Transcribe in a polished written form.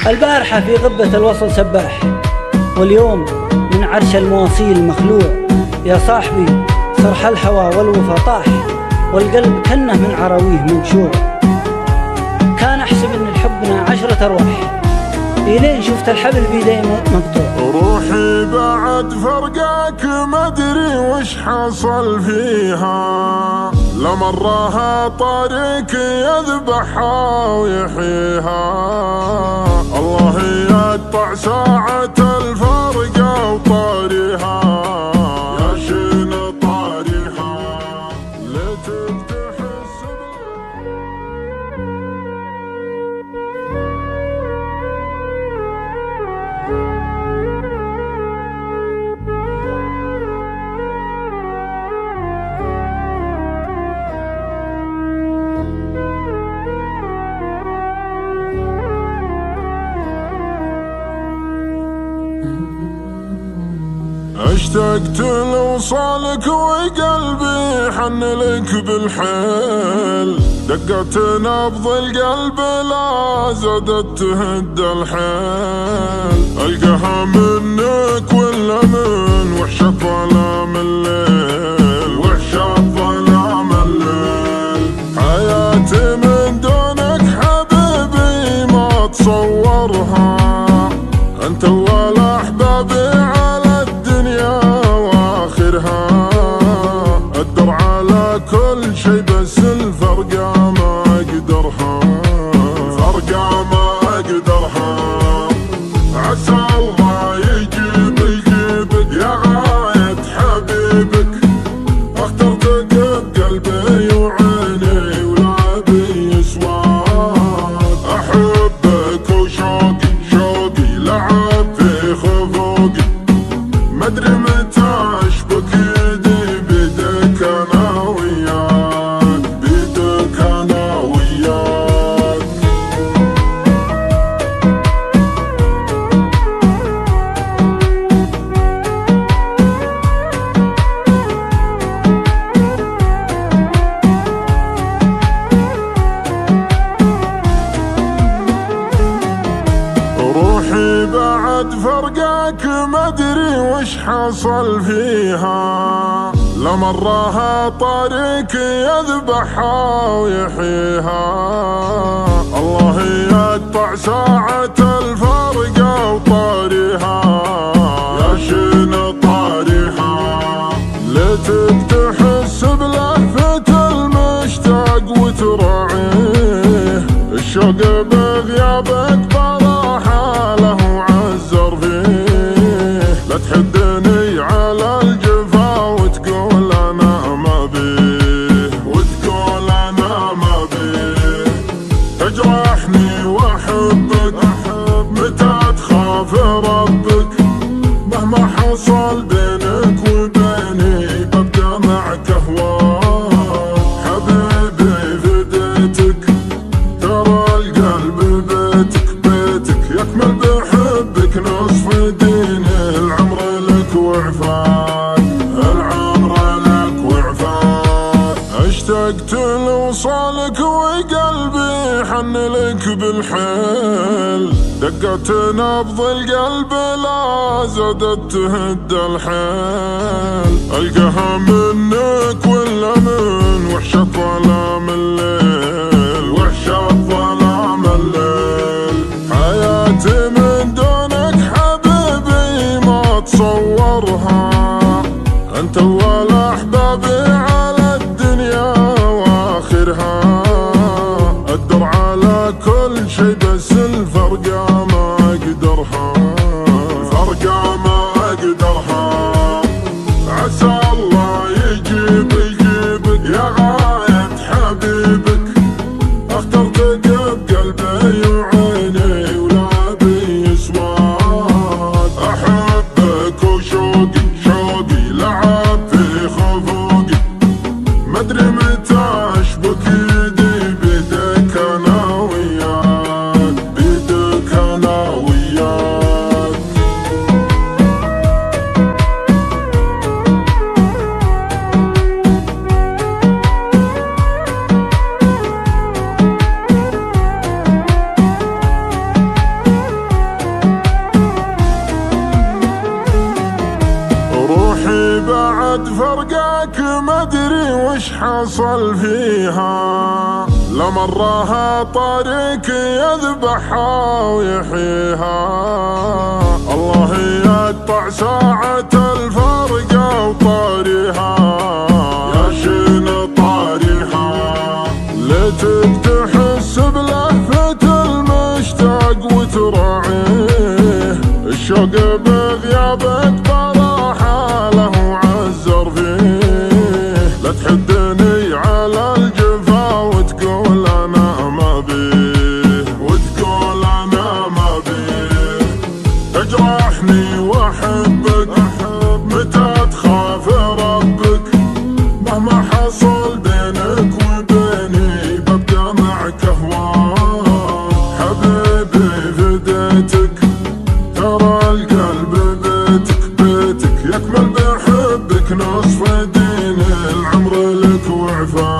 البارحة في غبة الوصل سباح، واليوم من عرش المواصيل مخلوع. يا صاحبي صرح الهوى والوفا طاح، والقلب كنه من عراويه مقشوع. كان أحسب إن الحبنا 10 أرواح، إلين شفت الحبل بيدي مقطوع. روحي بعد فرقاك مدري وش حصل فيها، لمراها طريق يذبحها ويحييها. الله يقطع ساعة الفرقة وطاريها، يا شين طاريها لتفتح اشتقت لوصالك وقلبي حن لك بالحيل، دقت نبض القلب لا زادت تهد الحيل. القاها منك ولا من وحش الظلام الليل، وحش الظلام الليل. حياتي من دونك حبيبي ما تصورها، انت اول احبابي أقدر على كل شي بس الفرقة ما أقدرها، فرقة ما أقدرها. عسى الله يجيبك يا غاية حبيبك، اخترتك بقلبي وعيني ولا بي سواك. أحبك وشوقي شوقي لعب في خفوقي، مدري متى أشبك يدي بيدك أنا وياك، بيدك أنا وياك. روحي بعد فرقاك مدري وش حصل فيها، لمراها طريق يذبحها ويحييها. الله يقطع ساعة الفرقة وطاريها، يا شين طاريها لتفتح بلهفة المشتاق وتراعيه. الشوق بغيابك براحة له عزر فيه، لا تحدني على الجفا وتقول انا ما بيه، وتقول انا ما بيه. تجرحني واحبك متى تخاف ربك، مهما حصل بينك وبيني ببقى معك اهواك. حبيبي فديتك ترى القلب بيتك بيتك، يكمل بحبك نصف ديني. العمر لك وعفاك، العمر لك وعفاك. اشتقت لوصالك وقلبي حن لك بالحيل، دقت نبض القلب لا زادت تهد الحيل. القاها منك ولا من وحش الظلام الليل، وحش الظلام الليل. حياتي من دونك حبيبي ما تصورها، انت اول احبابي على الدنيا واخرها. اقدر على كل شي بس الفرقة ما اقدرها، فرقة ما اقدرها. عسى الله يجيبك يا غاية حبيبك، اخترتك وش حصل فيها، لمرها طريق يذبحها ويحييها. الله يقطع ساعة الفرقة وطاريها، يا شين طاريها. ليتك تحس بلهفة المشتاق وتراعيه، الشوق بغيابك براحة له عزر فيه. لا تحدني على الجفا وتقول أنا ما بيه، وتقول أنا ما بيه. تجرحني وأحبك متى تخاف ربك، مهما حصل بينك وبيني ببقى معك أهواك. حبيبي فديتك، ترى القلب بيتك يكمل بحبك نصف دين العمر لك وعفاك.